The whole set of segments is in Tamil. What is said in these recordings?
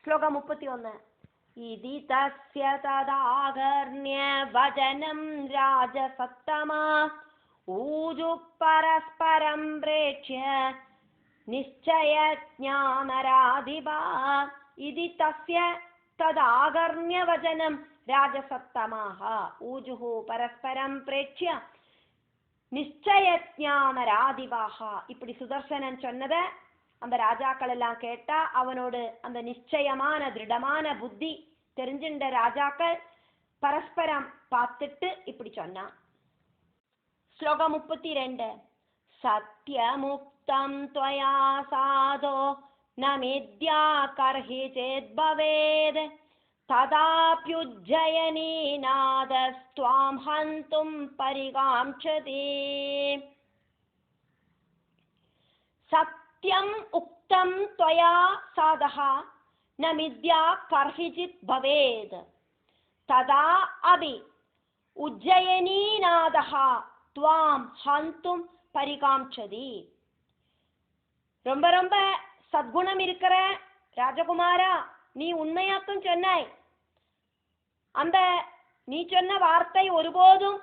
ശ്ലോകം 31. ഇതി തസ്യ തദാകർണ്യ വചനം രാജസത്തമാ ഊജു പരസ്പരം പ്രേക്ഷ്യ നിശ്ചയജ്ഞാനരാധിപാ. ഇതി തസ്യ തദാകർണ്യ വചനം രാജസത്തമാഃ ഊജുഹു പരസ്പരം പ്രേക്ഷ്യ நிச்சயஜானராதிவாக. இப்படி சுதர்சனன் சொன்னதை அந்த ராஜாக்கள் எல்லாம் கேட்டா அவனோடு அந்த நிச்சயமான திருடமான புத்தி தெரிஞ்சின்ற ராஜாக்கள் பரஸ்பரம் பார்த்துட்டு இப்படி சொன்னான். ஸ்லோகம் 32. சத்யமுக்தம் त्वया சாதோ ந மித்யா கர்ஹி சேத் பவேத் ததாப்யுஜ்ஜயனீநாதஸ்த்வாம் ஹந்தும் பரிகாம்சதி. சத்யம் உக்தம் त्वया சாதஹ ந மித்யா கர்ஹிசித் பவேத் ததா அபி உஜ்ஜயனீநாதஹ த்வாம் ஹந்தும் பரிகாம்சதி. ரொம்ப ரொம்ப சத்குணம் இருக்கிற ராஜகுமாரா, நீ உண்மையாக்கும் சொன்னாய். அந்த நீ சொன்ன வார்த்தை ஒருபோதும்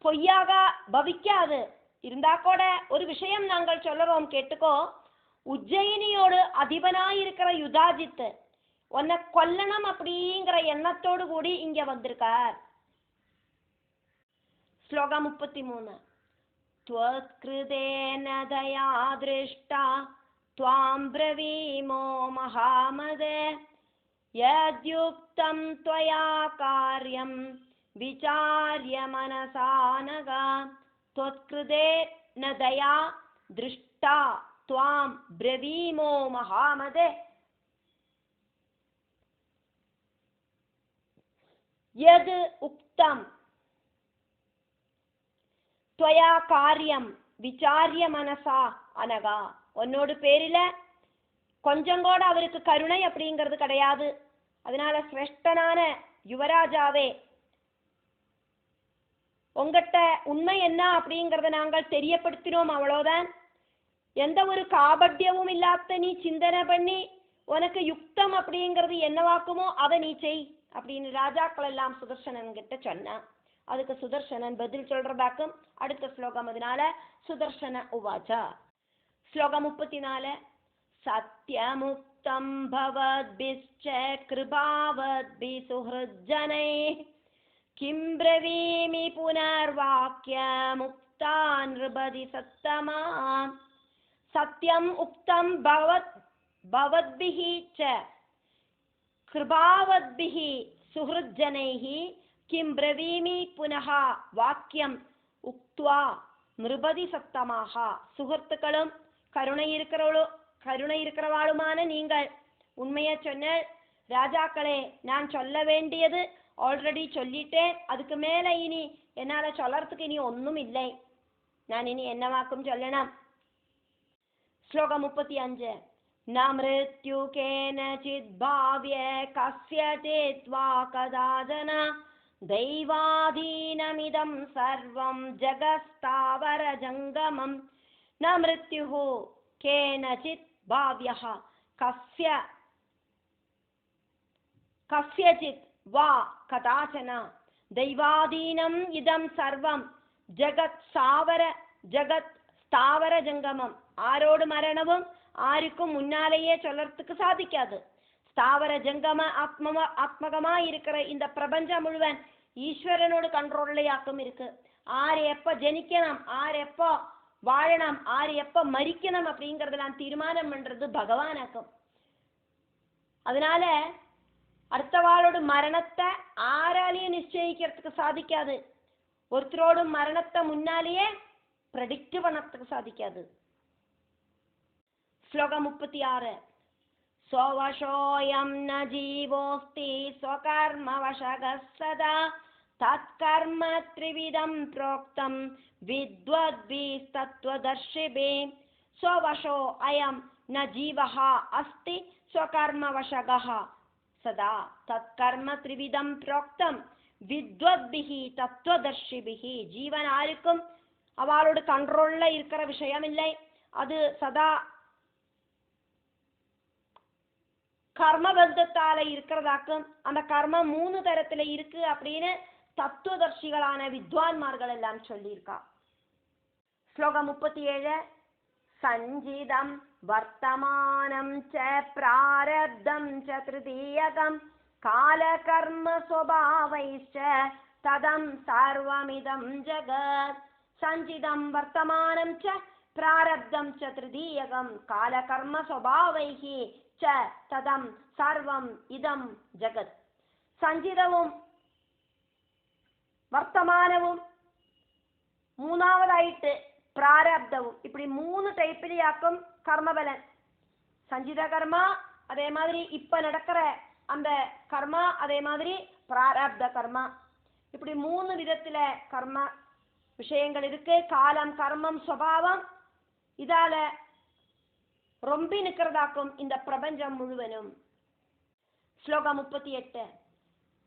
பொய்யாக பவிக்காது. இருந்தா கூட ஒரு விஷயம் நாங்கள் சொல்லுறோம், கேட்டுக்கோ. உஜ்ஜயினியோடு அதிபனாயிருக்கிற யுதாஜித் உன்னை கொல்லணும் அப்படிங்கிற எண்ணத்தோடு கூடி இங்க வந்திருக்கார். ஸ்லோகம் 33. त्वत्कृतेन दया दृष्टा त्वां ब्रवीमो महामदे यद्युक्तं त्वया कार्यं विचार्य मनसा नघ. त्वत्कृतेन दया दृष्टा त्वां ब्रवीमो महामदे यद् उक्तं त्वया कार्यं விசாரிய மனசா அனகா. உன்னோட பேரில கொஞ்சம் கூட அவருக்கு கருணை அப்படிங்கிறது கிடையாது. அதனால சிரேஷ்டனான யுவராஜாவே, உங்ககிட்ட உண்மை என்ன அப்படிங்கறத நாங்கள் தெரியப்படுத்தினோம், அவ்வளவுதான். எந்த ஒரு காபட்யமும் இல்லாத நீ சிந்தனை பண்ணி உனக்கு யுக்தம் அப்படிங்கிறது என்னவாக்குமோ அதை நீ செய் அப்படின்னு ராஜாக்கள் எல்லாம் சுதர்சனன் கிட்ட சொன்னான். அதுக்கு சுதர்சனன் பதில் சொல்றதாக்கும் அடுத்த ஸ்லோகம். அதனால சுதர்சன உவாச்சா. ஸ்லோகம் 34. சத்யமுக்தம் பவத்பிஸ்ச கிருபாவத்பி சுஹ்ருஜ்ஜனைः கிம் ப்ரவீமி புனர்வாக்ய முக்தா நிருபதி சத்தமா. சத்யம் உக்தம் பவத்பிஹ ச கிருபாவத்பிஹ சுஹ்ருஜ்ஜனைः கிம் ப்ரவீமி புனः வாக்கியம் உக்த்வா நிருபதி சத்தமாக. சுகர்த்துக்களும் கருணை இருக்கிறவாளுமான நீங்கள் உண்மையை சொன்ன ராஜாக்களே, நான் சொல்ல வேண்டியது ஆல்ரெடி சொல்லிட்டேன். அதுக்கு மேல இனி என்னால சொல்லறதுக்கு இனி ஒன்றும் இல்லை. நான் இனி என்னவாக்கும் சொல்லணும். ஸ்லோகம் 35. ந மிருத்யு கேனசித் பாவ்ய கஸ்யசித் வா கதாஜன दैवाधीनमिदं सर्वं जगस्तावर जंगमं. न मृत्युः केनचित् भाव्यः कस्यचित् वा कदाचन दैवाधीनम् इदं सर्वं जगत् स्थावर जंगमம். ஆரோடு மரணமும் ஆருக்கும் முன்னாலேயே சொல்லறதுக்கு சாதிக்காது. ஸ்தாவர ஜங்கம ஆத்மகமா இருக்கிற இந்த பிரபஞ்சம் முழுவன் ஈஸ்வரனோடு கண்ட்ரோல்லையாக்கும் இருக்கு. ஆறு எப்ப ஜனிக்கணும், ஆறு எப்போ வாழணும், ஆறு எப்ப மரிக்கணும் அப்படிங்கறதெல்லாம் தீர்மானம் பண்றது பகவானாக்கும். அதனால அடுத்தவாளோட மரணத்தை ஆராலையும் நிச்சயிக்கிறதுக்கு சாதிக்காது. ஒருத்தரோட மரணத்தை முன்னாலேயே ப்ரெடிக்ட் பண்ணறதுக்கு சாதிக்காது. ஸ்லோகம் 36. स्ववशोऽयं न जीवोऽस्ति स्वकर्मवशगः सदा तत्कर्म त्रिविधं प्रोक्तं विद्वद्भिस्तत्त्वदर्शिभिः. स्ववशो अयं न जीवः अस्ति स्वकर्मवशगः सदा तत्कर्म त्रिविधं प्रोक्तं विद्वद्भिः तत्त्वदर्शिभिः. जीवन आरुक्कुम அவளோட கண்ட்ரோல்ல இருக்கிற விஷயம் இல்லை. அது சதா கர்மபந்தத்தால இருக்கிறதாக்கும். அந்த கர்மம் 3 தரத்துல இருக்கு அப்படின்னு தத்துவதர்ஷிகளான வித்வான்மார்கள் எல்லாம் சொல்லியிருக்கா. ஸ்லோகம் 37. சஞ்சிதம் வர்த்தமானம் ச பிராரப்தம் ச திருதீயகம் கால கர்ம ஸ்வபாவைச்ச ததம் சர்வமிதம் ஜகத். சஞ்சிதம் வர்த்தமானம் ச பிராரப்தம் ச திருதீயகம் கால கர்ம ஸ்வபாவைஹி ச ததம் சர்வம் இதம் ஜகத். സഞ്ചിതവും വർത്തമാനവും മൂന്നാമതായിട്ട് പ്രാരബ്ധവും. இப்படி 3 டைப்லயாக்கும் கர்மபலன். சஞ்சித கர்மா, அதே மாதிரி இப்ப நடக்கிற அந்த கர்மா, அதே மாதிரி பிராரப்த கர்மா. இப்படி 3 விதத்துல கர்ம விஷயங்கள் இருக்கு. காலம், கர்மம், சுபாவம் இதால ரொம்பி நிக்கிறதாக்கும் இந்த பிரபஞ்சம் முழுவதும். ஸ்லோகம் 38.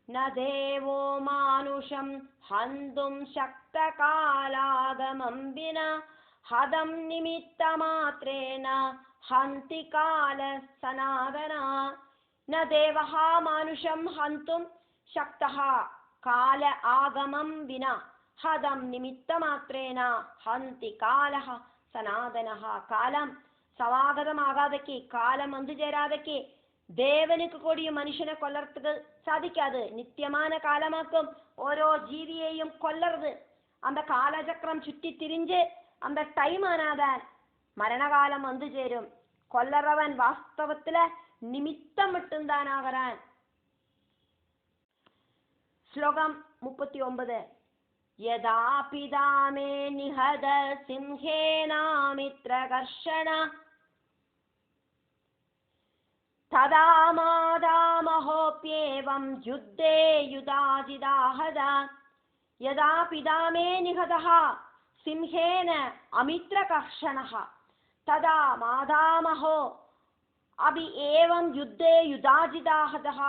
ந தேவோ மானுஷம் ஹந்தும் சக்த காலாகமம் வினா ஹதம் நிமித்த மாத்ரேன ஹந்தி கால சனாதனா. ந தேவஹா மானுஷம் ஹந்தும் சக்தஹ கால ஆகமம் வினா ஹதம் நிமித்த மாத்ரேன ஹந்தி காலஹ சனாதனஹ. காலம் சமாகதமாகாதக்கு, காலம் வந்து சேராதக்கு தேவனுக்கு கூடிய மனுஷனை கொல்லறதுக்கு சாதிக்காது. நித்தியமான காலமாக்கும் ஓரோ ஜீவியையும் கொல்லறது. அந்த காலச்சக்கரம் சுற்றி திரிஞ்சு அந்த டைம் ஆனாதான் மரணகாலம் வந்து சேரும். கொல்லறவன் வாஸ்தவத்துல நிமித்தம் மட்டும்தான் ஆகிறான். ஸ்லோகம் 39. யதா பிதாமே நிஹத சிம்ஹேனாமித்ர கர்ஷண ததா மாதாமஹோப்யேவம் யுத்தே யுதாஜிதாஹத. யதா பிதாமே நிஹதஹ சிம்ஹேன அமித்ரகர்ஷணஹ ததா மாதாமஹோ அபி ஏவம் யுத்தே யுதாஜிதாஹதஹ.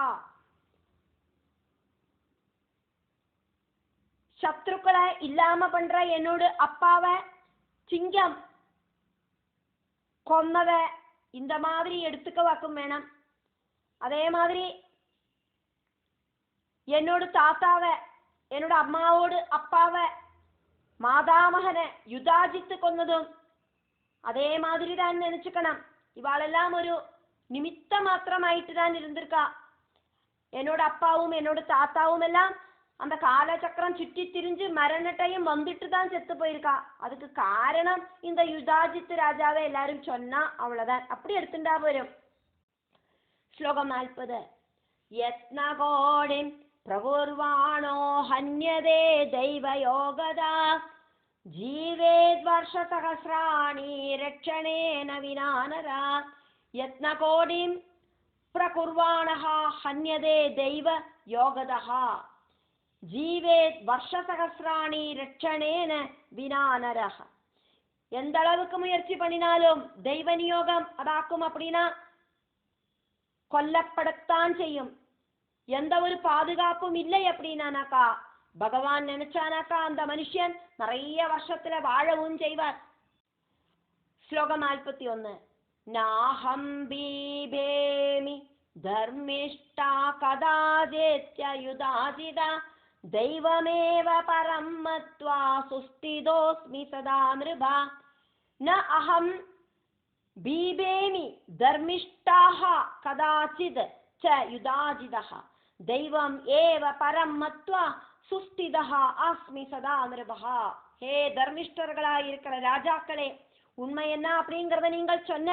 சத்ருக்களை இல்லாம பண்ற என்னோட அப்பாவை சிங்கம் கொன்னத இந்த மாதிரி எடுத்துக்க வாக்கும் வேணும். அதே மாதிரி என்னோட தாத்தாவை, என்னோட அம்மாவோடு அப்பாவை, மாதாமகனை யுதாஜித்து கொன்னதும் அதே மாதிரி தான் நினைச்சுக்கணும். இவாளெல்லாம் ஒரு நிமித்த மாத்திரமாயிட்டு தான் இருந்திருக்கா. என்னோட அப்பாவும் என்னோட தாத்தாவும் எல்லாம் அந்த காலச்சக்கரம் சுற்றி திரிஞ்சு மரணட்டையும் வந்துட்டு தான் செத்து போயிருக்கா. அதுக்கு காரணம் இந்த யுதாஜித் ராஜாவை எல்லாரும் சொன்னா அவ்வளவுதான். அப்படி எடுத்துட்டா போரும். ஸ்லோகம் 40. யத்னகோடி பிரபுர்வாணோ ஹன்யதே தெய்வ யோகதா ஜீவேத் வருஷ சகஸ்ராணி ரட்சணேன வினானரா. யத்னகோடி பிரகுர்வாணஹ ஹன்யதே தெய்வ யோகதா ஜீவேத் வருஷ சகஸ்ராணி ரட்சணேன வினானரஹ. எந்த அளவுக்கு முயற்சி பண்ணினாலும் தெய்வ நியோகம் அதாக்கும். அப்படின்னா கொல்லப்படத்தான் செய்யும். எந்த ஒரு பாதுகாப்பும் இல்லை அப்படின்னாக்கா பகவான் நினைச்சானாக்கா அந்த மனுஷன் நிறைய வருஷத்துல வாழவும் செய்வார். ஸ்லோகம் 41. நாஹம் பீபேமி தர்மிஷ்டா கதாஜேத்ய யுதாஜிதா தெய்வமேவ பரம் மத்வா சுஸ்திதோஸ்மி சதா மிருபா. ந அஹம் பீபேமி தர்மிஷ்டாஹ கதாசித் ச யுதாஜிதஹ தெய்வம் ஏவ பரம் மத்வா சுஸ்திதஹ அஸ்மி சதா மிருபா. ஹே தர்மிஷ்டர்களாய் இருக்கிற ராஜாக்களே, உண்மை என்ன அப்படிங்கிறத நீங்கள் சொன்ன.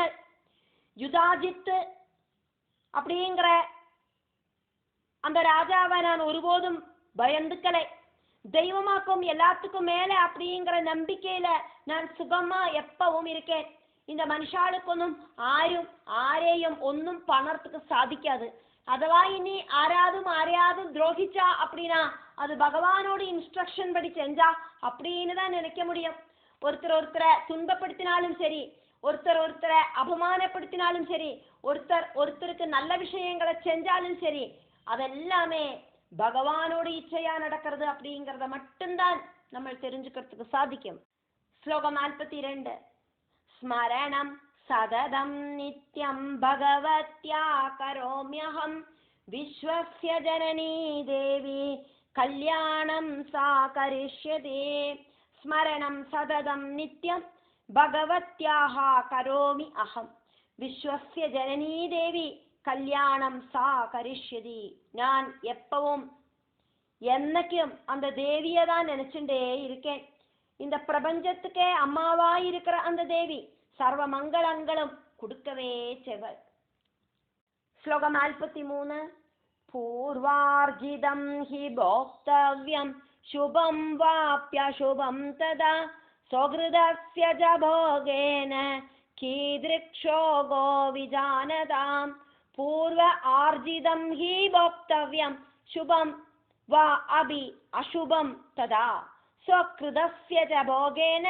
யுதாஜித் அப்படிங்கிற அந்த ராஜாவை நான் ஒருபோதும் பயந்துக்கலை. தெய்வமாக்கும் எல்லாத்துக்கும் மேல அப்படிங்கிற நம்பிக்கையில நான் சுகமா எப்பவும் இருக்கேன். இந்த மனுஷாளுக்கொன்னும் ஆரையும் ஒன்னும் பண்ணறதுக்கு சாதிக்காது. அதுவா இனி ஆரையாதும் துரோகிச்சா அப்படின்னா அது பகவானோட இன்ஸ்ட்ரக்ஷன் படி செஞ்சா அப்படின்னு தான் நினைக்க முடியும். ஒருத்தரை துன்பப்படுத்தினாலும் சரி, ஒருத்தரை அபமானப்படுத்தினாலும் சரி, ஒருத்தருக்கு நல்ல விஷயங்களை செஞ்சாலும் சரி, அதெல்லாமே பகவானோட இச்சையா நடக்கிறது அப்படிங்கிறத மட்டும்தான் நம்ம தெரிஞ்சுக்கிறதுக்கு சாதிக்கும். ஸ்லோகம் 42. ஸ்மரணம் സതതം നിത്യം ഭഗവത്യാ കരോമ്യഹം വിശ്വസ്യ ജനനീ ദേവി കല്യാണം സാ കരിഷ്യതേ. സ്മരണം സതതം നിത്യം ഭഗവത്യാഹ കരോമി അഹം വിശ്വസ്യ ജനനീ ദേവി കല്യാണം സാ കരിഷ്യതി. ഞാൻ எப்பவும் என்னைக்கும் அந்த தேவியை தான் நினைச்சுட்டே இருக்கேன். இந்த பிரபஞ்சத்துக்கே அம்மாவாய் இருக்கிற அந்த தேவி സർവ മംഗളങ്ങളും കൊടുക്കവേ ചെവൾ. ശ്ലോകം 43. പൂർവാർജിതം ഹി ഭോക്തവ്യം ശുഭം വാപ്യശുഭം തദാ സ്വഹൃദസ്യ ച ഭോഗേന കീദൃക്ഷോഗോ വിജാനതാം. പൂർവ ആർജിതം ഹി ഭോക്തവ്യം ശുഭം വാ അഭി അശുഭം തദാ സ്വകൃതസ്യ ച ഭോഗേന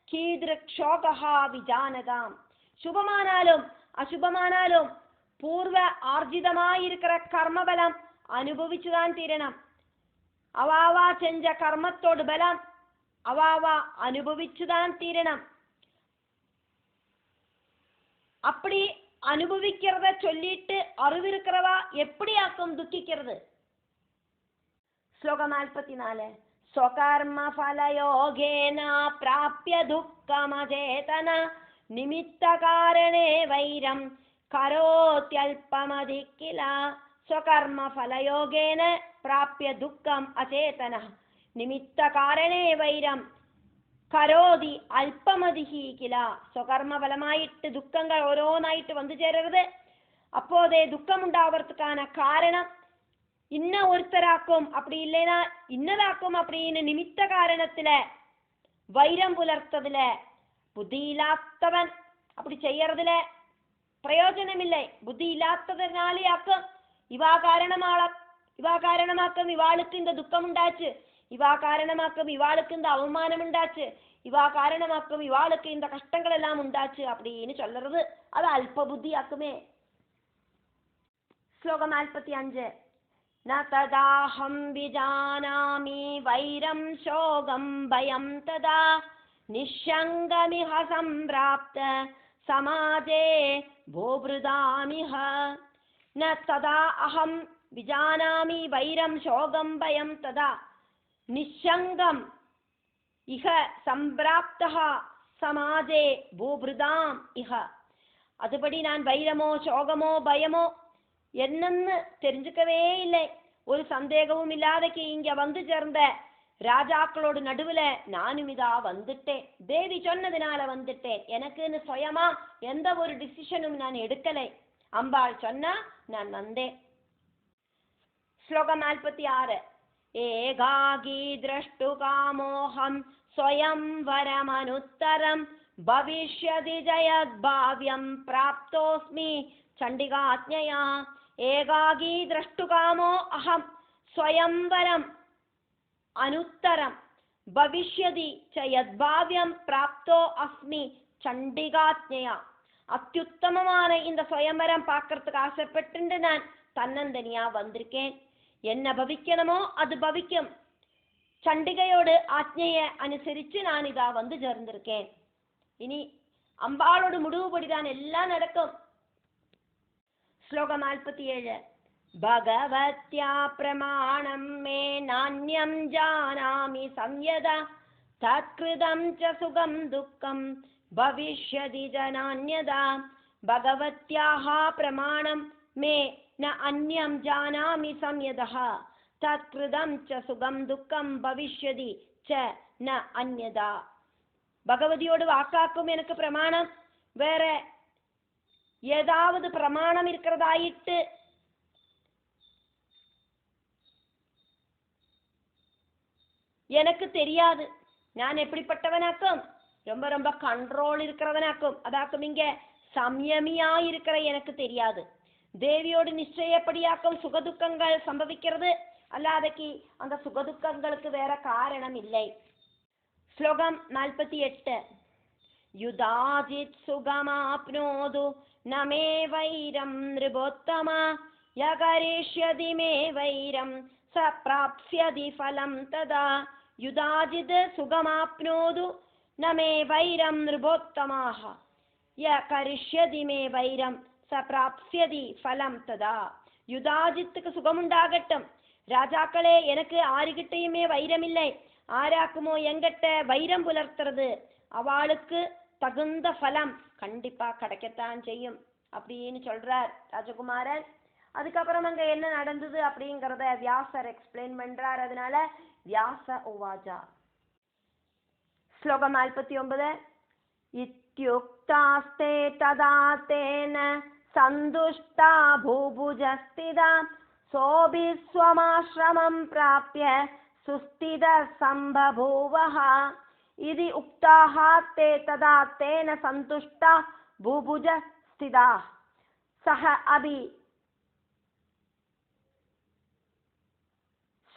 കീദൃക്ഷോഗഃ വിജാനതാം. ശുഭമാനാലും അശുഭമാനാലും പൂർവ ആർജിതമായിരിக்கிற கர்மபலம் அனுபவிச்சுதான் தீரணும். அவாவா செஞ்ச கர்மத்தோடு பலம் அவாவா அனுபவிச்சுதான் தீரணும். அப்படி அனுபவிக்கிறத சொல்லிட்டு அறிவிருக்கிறவா எப்படியாக்கும் துக்கிக்கிறது? ശ്ലോകം 44. സ്വകർമ്മഫലയോഗേന പ്രാപ്യ ദുഃഖമചേതന നിമിത്തകാരണേ വൈരം കരോത്യൽപമധിക്കില. സ്വകർമ്മഫലയോഗേന പ്രാപ്യ ദുഃഖം അചേതന നിമിത്തകാരണേ വൈരം കരോതി അല്പമധിക്കില. സ്വകർമ്മഫലമായിട്ട് ദുഃഖങ്ങൾ ഓരോന്നായിട്ട് വന്നു ചേരരുത്. அப்போதே துக்கம் உண்டாவதுக்கான காரணம் இன்ன ஒருத்தராக்கும் அப்படி இல்லைன்னா இன்னதாக்கும் அப்படின்னு நிமித்த காரணத்துல வைரம் புலர்த்ததுல புத்தி இல்லாதவன் அப்படி செய்யறதுல பிரயோஜனம் இல்லை. புத்தி இல்லாததுனாலே ஆக்கும் இவா காரணமாக்கும் இவாளுக்கு இந்த துக்கம் உண்டாச்சு, இவா காரணமாக்கும் இவாளுக்கு இந்த அவமானம் உண்டாச்சு, இவா காரணமாக்கும் இவாளுக்கு இந்த கஷ்டங்கள் எல்லாம் உண்டாச்சு அப்படின்னு சொல்றது அது அல்ப புத்தி ஆக்குமே. ശ്ലോകം 45. ന തദാഹം വിജാനാമി വൈരം ശോകം ഭയം തദാ നിശങ്കമിഹ സംപ്രാപ്ത സമാജേ ഭൂഭൃതാമിഹ. ന തദാ അഹം വിജാനാമി വൈരം ശോകം ഭയം തദാ നിശങ്കം ഇഹ സംപ്രാപ്തഃ സമാജേ ഭൂഭൃതാം ഇഹ. അതുപടി ഞാൻ வைரமோ சோகமோ பயமோ என்னன்னு தெரிஞ்சுக்கவே இல்லை. ஒரு சந்தேகமும் இல்லாதக்கு இங்க வந்து சேர்ந்த ராஜாக்களோட நடுவுல நானும் இதா வந்துட்டேன். தேவி சொன்னதுனால வந்துட்டேன். எனக்குன்னு சுயமா எந்த ஒரு டிசிஷனும் நான் எடுக்கலை. அம்பாள் சொன்னா நான் வந்தேன். ശ്ലോകം 46. ഏകാഗീ ദ്രഷ്ടു കാമോഹം സ്വയം വരമനുത്തരം ഭവിഷ്യതി ജയദ്ഭാവ്യം പ്രാപ്തോസ്മി ചണ്ഡികാജ്ഞയാ. ഏകാഗീ ദ്രഷ്ടുകാമോ അഹം സ്വയംവരം അനുത്തരം ഭവിഷ്യതി ച യദ്ഭാവ്യം പ്രാപ്തോ അസ്മി ചണ്ഡികാജ്ഞയാ. அத்தியுத்தமமான இந்த சுயம்பரம் பார்க்கறதுக்கு ஆசைப்பட்டு நான் தன்னந்தனியா வந்திருக்கேன். என்ன பவிக்கணுமோ அது பவிக்கும். சண்டிகையோடு ஆജ്ഞையை அனுசரிச்சு நான் இதா வந்து சேர்ந்திருக்கேன். இனி அம்பாளோட முடிவுபடிதான் எல்லாம் நடக்கும். ശ്ലോകം 47. ഭഗവത്യാ പ്രമാണം മേ നാന്യം ജാനാമി സംയത തത്കൃതം ച സുഖം ദുഃഖം ഭവിഷ്യതി ജനാന്യതാ. ഭഗവത്യാഹ പ്രമാണം മേ ന അന്യം ജാനാമി സംയതഃ തത്കൃതം ച സുഖം ദുഃഖം ഭവിഷ്യതി ച ന അന്യതാ. பகவதியோடு வாக்காக்கும் எனக்கு பிரமாணம். வேற ஏதாவது பிரமாணம் இருக்கிறதாயிட்டு எனக்கு தெரியாது. நான் எப்படிப்பட்டவனாக்கும்? ரொம்ப ரொம்ப கண்ட்ரோல் இருக்கிறவனாக்கும். அதாக்கும் இங்க சம்யமியா இருக்கிற எனக்கு தெரியாது. தேவியோடு நிச்சயப்படியாக்கும் சுகதுக்கங்கள் சம்பவிக்கிறது. அல்லாதக்கு அந்த சுகதுக்கங்களுக்கு வேற காரணம் இல்லை. ശ്ലോകം 48. യുദാജിത് സുഖമാപ്നോതു നമേ വൈരം നൃപോത്തമ യകരിഷ്യതി മേ വൈരം സ പ്രാപ്സ്യതി ഫലം തദാ. യുദാജിത് സുഖമാപ്നോതു നമേ വൈരം നൃപോത്തമാഃ യ കരിഷ്യതി മേ വൈരം സ പ്രാപ്സ്യതി ഫലം തഥാ. யுதாஜித்துக்கு சுகமுண்டாகட்டும். ராஜாக்களே, எனக்கு ஆறுகிட்டையுமே வைரமில்லை, ஆராக்குமோ எங்கிட்ட வைரம் புலர்த்துறது, அவளுக்கு தகுந்த பலம் கண்டிப்பா கிடைக்கத்தான் செய்யும் அப்படின்னு சொல்றார் ராஜகுமாரன். அதுக்கப்புறம் அங்க என்ன நடந்தது அப்படிங்கிறத வியாசர் எக்ஸ்பிளைன் பண்றார். அதனால வியாச உவாஜா. ஸ்லோகம் 49. இத்யுக்தாஸ்தே ததா தேன சந்துஷ்டா பூபுஜஸ்திதா சோபிஸ்வமாஶ்ரமம் பிராப்ய சுஸ்தித சம்பபூவஹ. இதி உக்தாஹ தே ததா தேன சந்துஷ்டா பூபுஜ ஸ்திதா சஹ அபி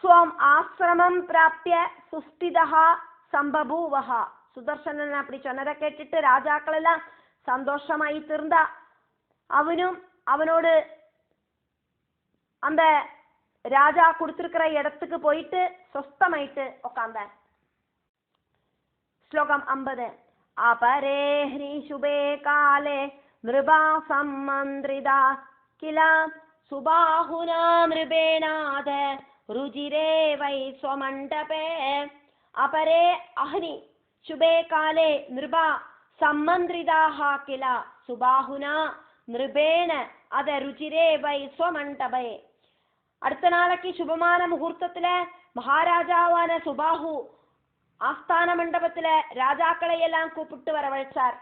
ஸ்வம் ஆஶ்ரமம் பிராப்ய சுஸ்திதஹ சம்பபூவஹ. சுதர்சனன் அப்படி சொன்னதை கேட்டுட்டு ராஜாக்கள் எல்லாம் சந்தோஷமாயி திருந்தா. அவனும் அவனோடு அந்த ராஜா கொடுத்திருக்கிற இடத்துக்கு போயிட்டு சொஸ்தமாயிட்டு உட்கார்ந்தார். ஸ்லோகம் 50. அபரே ஹ்ரி சுபே காலே மிருபா சம்மந்திரிதா கில சுபாஹுனா மிருபேநாத ருஜிரே வை ஸ்வமண்டபே. அபரே அஹ்னி சுபே காலே மிருபா சம்மந்திரிதாக கில சுபாஹுனா மிருபேன அத ருஜிரே வை ஸ்வமண்டபே. அடுத்த நாளைக்கு சுபமான முகூர்த்தத்துல மகாராஜாவான சுபாஹு ஆஸ்தான மண்டபத்துல ராஜாக்களை எல்லாம் கூப்பிட்டு வரவழைச்சார்.